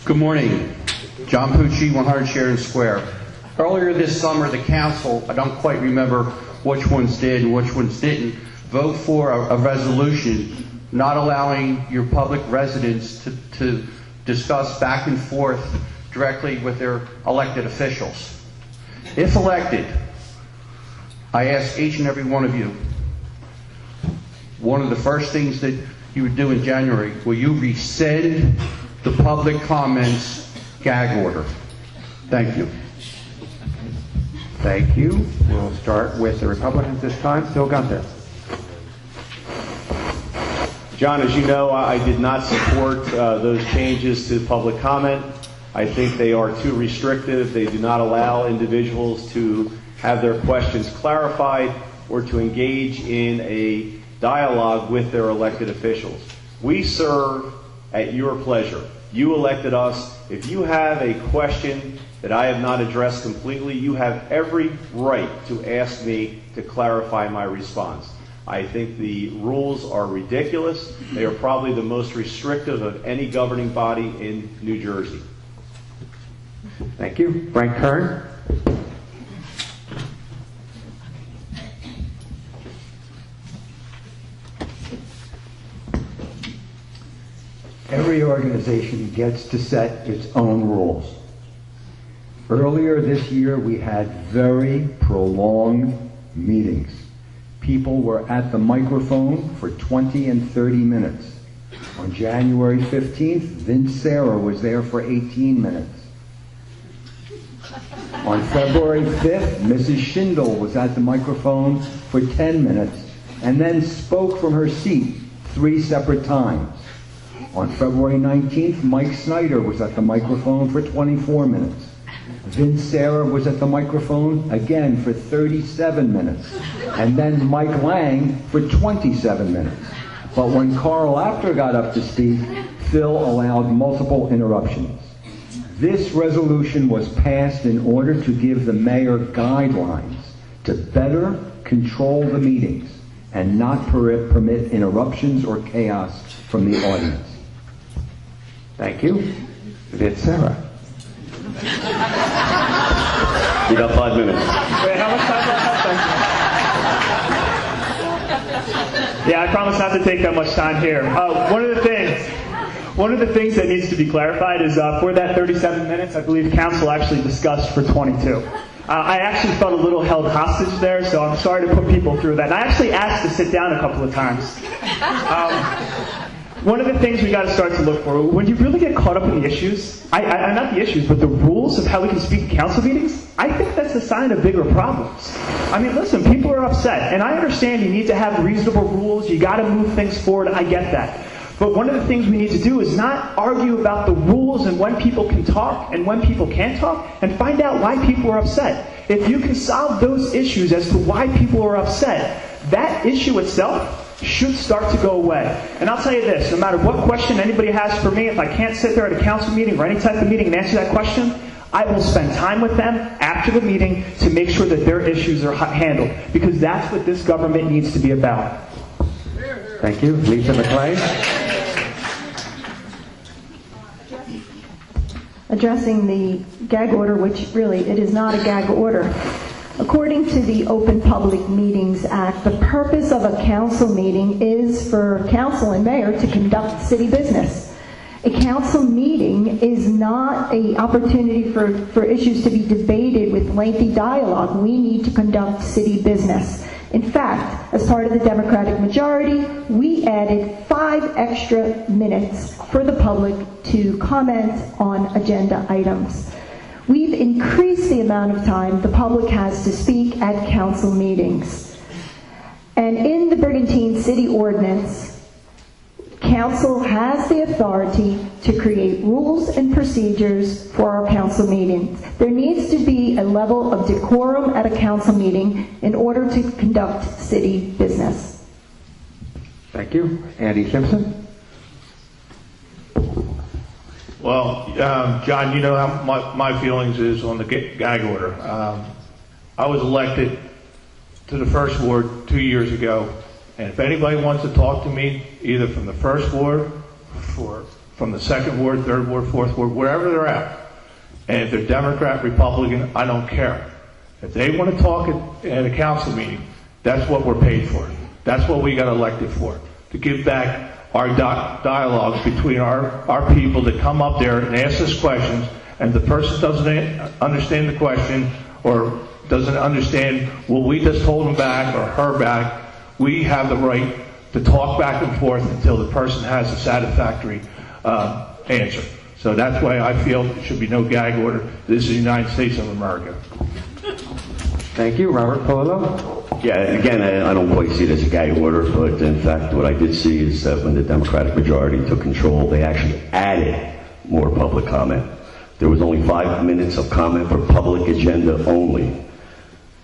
Good morning. John Pucci, 100 Sheridan Square. Earlier this summer, the council, I don't quite remember which ones did and which ones didn't, vote for a resolution not allowing your public residents to discuss back and forth directly with their elected officials. If elected, I ask each and every one of you, one of the first things that you would do in January, will you rescind the public comments gag order? Thank you. Thank you. We'll start with the Republicans this time. Phil Gunther. John, as you know, I did not support those changes to public comment. I think they are too restrictive. They do not allow individuals to have their questions clarified or to engage in a dialogue with their elected officials. We serve at your pleasure. You elected us. If you have a question that I have not addressed completely, you have every right to ask me to clarify my response. I think the rules are ridiculous. They are probably the most restrictive of any governing body in New Jersey. Thank you. Frank Kern. Every organization gets to set its own rules. Earlier this year, we had very prolonged meetings. People were at the microphone for 20 and 30 minutes. On January 15th, Vince SERA was there for 18 minutes. On February 5th, Mrs. Schindel was at the microphone for 10 minutes and then spoke from her seat 3 separate times. On February 19th, Mike Snyder was at the microphone for 24 minutes. Vince SERA was at the microphone again for 37 minutes, and then Mike Lang for 27 minutes. But when Carl Apter got up to speak, Phil allowed multiple interruptions. This resolution was passed in order to give the mayor guidelines to better control the meetings and not permit interruptions or chaos from the audience. Thank you. Vince SERA. You got 5 minutes. Wait, how much time do I have? Yeah, I promise not to take that much time here. One of the things that needs to be clarified is for that 37 minutes, I believe council actually discussed for 22. I actually felt a little held hostage there, so I'm sorry to put people through that. And I actually asked to sit down a couple of times. One of the things we got to start to look for, when you really get caught up in the issues, not the issues, but the rules of how we can speak at council meetings, I think that's a sign of bigger problems. I mean, listen, people are upset, and I understand you need to have reasonable rules, you got to move things forward, I get that. But one of the things we need to do is not argue about the rules and when people can talk and when people can't talk, and find out why people are upset. If you can solve those issues as to why people are upset, that issue itself should start to go away. And I'll tell you this, no matter what question anybody has for me, if I can't sit there at a council meeting or any type of meeting and answer that question, I will spend time with them after the meeting to make sure that their issues are handled, because that's what this government needs to be about. Thank you. Lisa McClay. Addressing the gag order, which really, it is not a gag order. According to the Open Public Meetings Act, the purpose of a council meeting is for council and mayor to conduct city business. A council meeting is not an opportunity for issues to be debated with lengthy dialogue. We need to conduct city business. In fact, as part of the Democratic majority, we added 5 extra minutes for the public to comment on agenda items. We've increased the amount of time the public has to speak at council meetings. And in the Brigantine City Ordinance, council has the authority to create rules and procedures for our council meetings. There needs to be a level of decorum at a council meeting in order to conduct city business. Thank you. Andy Simpson. Well, John, you know how my feelings is on the gag order. I was elected to the first ward 2 years ago, and if anybody wants to talk to me, either from the first ward, from the second ward, third ward, fourth ward, wherever they're at. And if they're Democrat, Republican, I don't care. If they want to talk at a council meeting, that's what we're paid for. That's what we got elected for, to give back our dialogues between our people that come up there and ask us questions, and the person doesn't understand the question or doesn't understand what we just told him back or her back, we have the right to talk back and forth until the person has a satisfactory answer. So that's why I feel there should be no gag order. This is the United States of America. Thank you. Robert Polillo? Yeah, again, I don't quite see it as a gag order, but in fact, what I did see is that when the Democratic majority took control, they actually added more public comment. There was only 5 minutes of comment for public agenda only.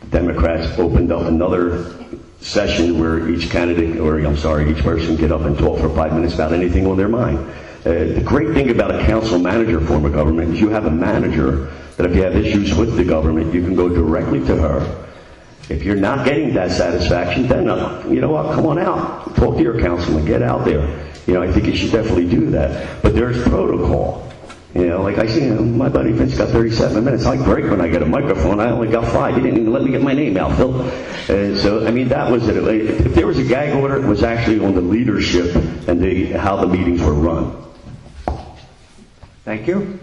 The Democrats opened up another session where each candidate, or I'm sorry, each person get up and talk for 5 minutes about anything on their mind. The great thing about a council manager form of government is you have a manager that if you have issues with the government, you can go directly to her. If you're not getting that satisfaction, then you know what, come on out. Talk to your councilman, get out there. I think you should definitely do that. But there's protocol. Like I see, my buddy Vince got 37 minutes. I break when I get a microphone. I only got 5. He didn't even let me get my name out, Phil. So, I mean, that was it. If there was a gag order, it was actually on the leadership and how the meetings were run. Thank you.